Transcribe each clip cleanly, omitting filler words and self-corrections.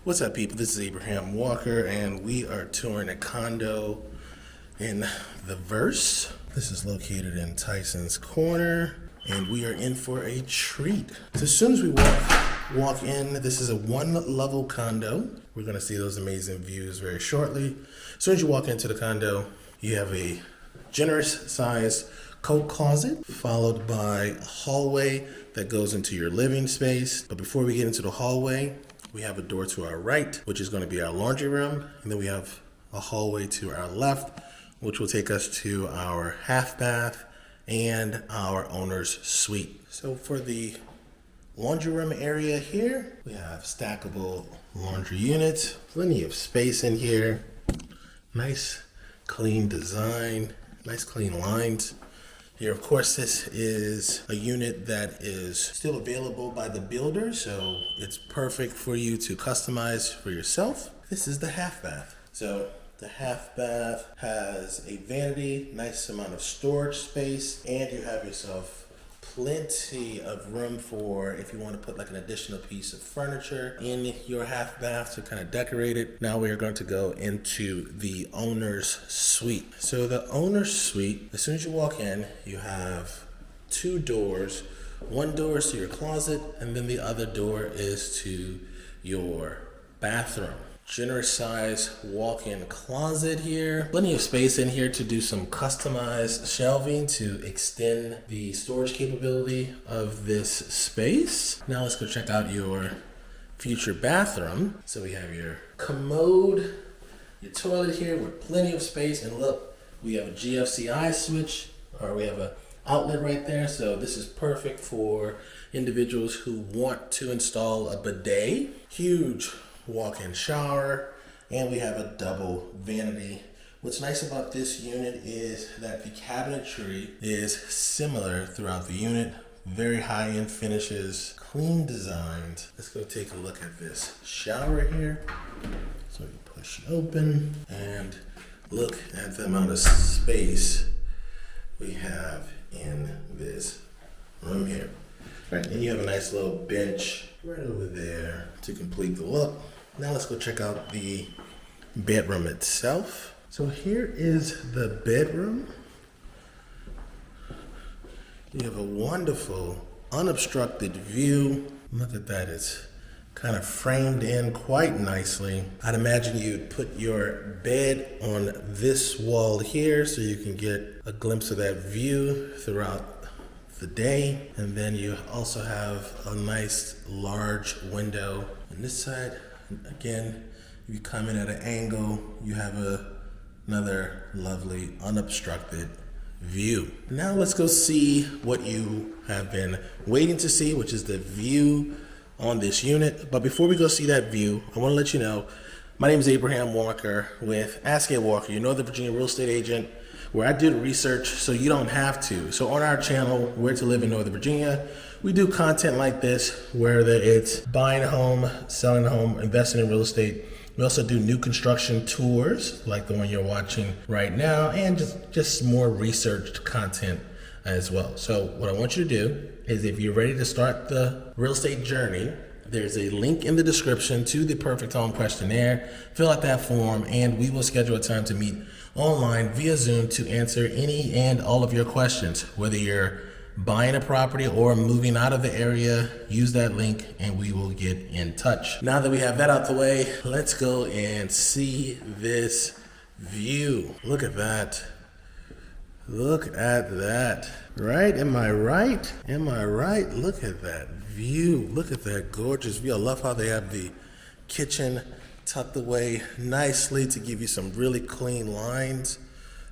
What's up, people? This is Abraham Walker, and we are touring a condo in the Verse. This is located in Tysons Corner, and we are in for a treat. So as soon as we walk in, this is a one-level condo. We're going to see those amazing views very shortly. As soon as you walk into the condo, you have a generous sized coat closet, followed by a hallway that goes into your living space. But before we get into the hallway, we have a door to our right, which is going to be our laundry room. And then we have a hallway to our left, which will take us to our half bath and our owner's suite. So for the laundry room area here, we have stackable laundry units, plenty of space in here, nice clean design, nice clean lines. Here, of course, this is a unit that is still available by the builder, so it's perfect for you to customize for yourself. This is the half bath. So the half bath has a vanity, nice amount of storage space, and you have yourself plenty of room for if you want to put like an additional piece of furniture in your half bath to kind of decorate it. Now we are going to go into the owner's suite. So the owner's suite, as soon as you walk in, you have two doors. One door is to your closet, and then the other door is to your bathroom. Generous size walk-in closet here. Plenty of space in here to do some customized shelving to extend the storage capability of this space. Now let's go check out your future bathroom. So we have your commode, your toilet here with plenty of space. And look, we have a GFCI switch, or we have an outlet right there. So this is perfect for individuals who want to install a bidet. Huge walk-in shower, and we have a double vanity. What's nice about this unit is that the cabinetry is similar throughout the unit. Very high-end finishes, clean designs. Let's go take a look at this shower here. So you push it open and look at the amount of space we have in this room here. Right, and you have a nice little bench right over there to complete the look. Now let's go check out the bedroom itself. So here is the bedroom. You have a wonderful unobstructed view. Look at that, it's kind of framed in quite nicely. I'd imagine you'd put your bed on this wall here so you can get a glimpse of that view throughout the day. And then you also have a nice large window on this side. Again, if you come in at an angle, you have another lovely unobstructed view. Now let's go see what you have been waiting to see, which is the view on this unit. But before we go see that view, I want to let you know, my name is Abraham Walker with upscale Walker, your Northern Virginia real estate agent, where I did research so you don't have to. So on our channel, Where to Live in Northern Virginia, we do content like this, whether it's buying a home, selling a home, investing in real estate. We also do new construction tours like the one you're watching right now, and just more researched content as well. So what I want you to do is, if you're ready to start the real estate journey, there's a link in the description to the Perfect Home Questionnaire. Fill out that form, and we will schedule a time to meet online via Zoom to answer any and all of your questions. Whether you're buying a property or moving out of the area, use that link and we will get in touch. Now that we have that out the way, let's go and see this view. Look at that. Look at that. Right? Am I right? Am I right? Look at that view. Look at that gorgeous view. I love how they have the kitchen tucked away nicely to give you some really clean lines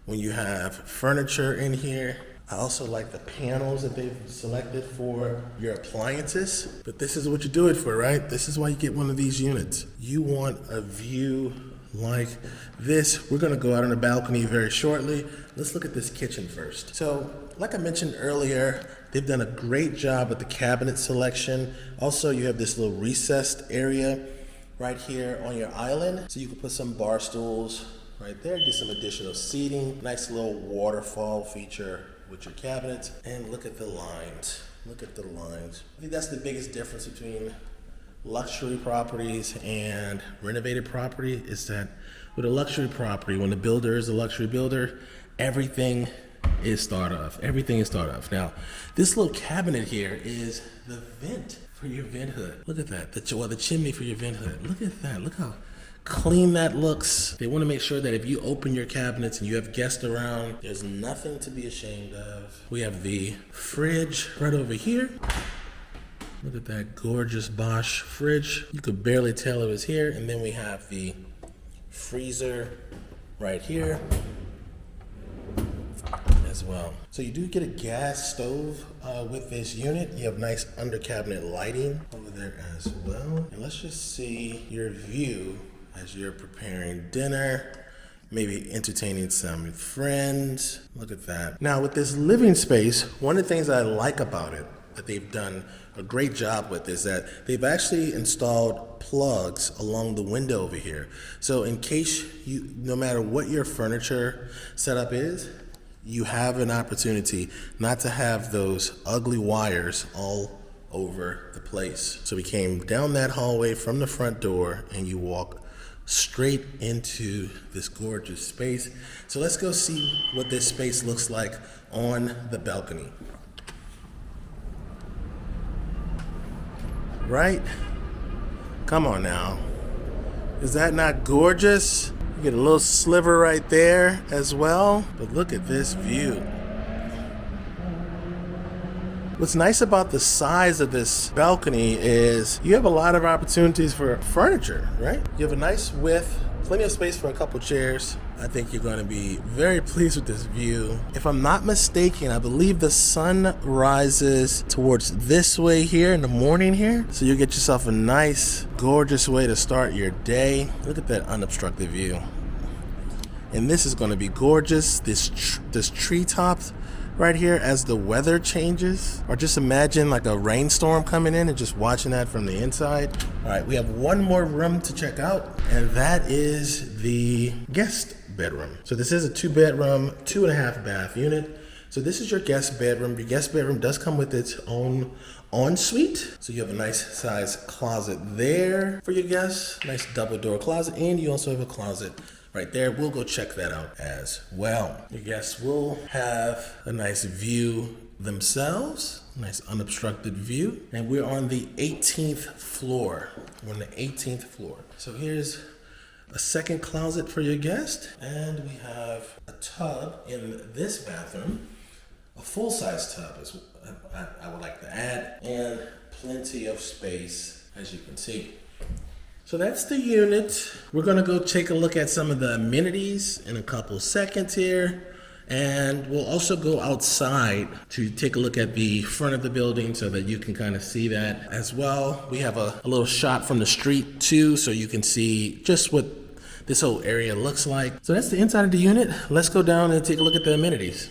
when you have furniture in here. I also like the panels that they've selected for your appliances. But this is what you do it for, right? This is why you get one of these units. You want a view like this. We're gonna go out on the balcony very shortly. Let's look at this kitchen first. So, like I mentioned earlier, they've done a great job with the cabinet selection. Also, you have this little recessed area right here on your island. So you can put some bar stools right there, get some additional seating. Nice little waterfall feature with your cabinets. And look at the lines. Look at the lines. I think that's the biggest difference between luxury properties and renovated property is that with a luxury property, when the builder is a luxury builder, everything is thought of. Everything is thought of. Now, this little cabinet here is the vent for your vent hood. Look at that. The chimney for your vent hood. Look at that. Look how clean that looks. They want to make sure that if you open your cabinets and you have guests around, there's nothing to be ashamed of. We have the fridge right over here. Look at that gorgeous Bosch fridge. You could barely tell it was here. And then we have the freezer right here as well. So you do get a gas stove with this unit. You have nice under cabinet lighting over there as well. And let's just see your view as you're preparing dinner, maybe entertaining some friends. Look at that. Now with this living space, one of the things I like about it that they've done a great job with is that they've actually installed plugs along the window over here. So in case no matter what your furniture setup is, you have an opportunity not to have those ugly wires all over the place. So we came down that hallway from the front door and you walk straight into this gorgeous space. So let's go see what this space looks like on the balcony. Right? Come on now. Is that not gorgeous? You get a little sliver right there as well. But look at this view. What's nice about the size of this balcony is you have a lot of opportunities for furniture, right? You have a nice width, plenty of space for a couple chairs. I think you're going to be very pleased with this view. If I'm not mistaken, I believe the sun rises towards this way here in the morning here. So you get yourself a nice, gorgeous way to start your day. Look at that unobstructed view. And this is going to be gorgeous. This treetops right here as the weather changes, or just imagine like a rainstorm coming in and just watching that from the inside. All right, we have one more room to check out, and that is the guest bedroom. So this is a 2-bedroom, 2.5 bath unit. So this is your guest bedroom. Your guest bedroom does come with its own ensuite. So you have a nice size closet there for your guests, nice double door closet, and you also have a closet right there. We'll go check that out as well. Your guests will have a nice view themselves, nice unobstructed view. And we're on the 18th floor. We're on the 18th floor. So here's a second closet for your guest. And we have a tub in this bathroom, a full-size tub is I would like to add, and plenty of space, as you can see. So that's the unit. We're gonna go take a look at some of the amenities in a couple seconds here. And we'll also go outside to take a look at the front of the building so that you can kind of see that as well. We have a little shot from the street too, so you can see just what this whole area looks like. So that's the inside of the unit. Let's go down and take a look at the amenities.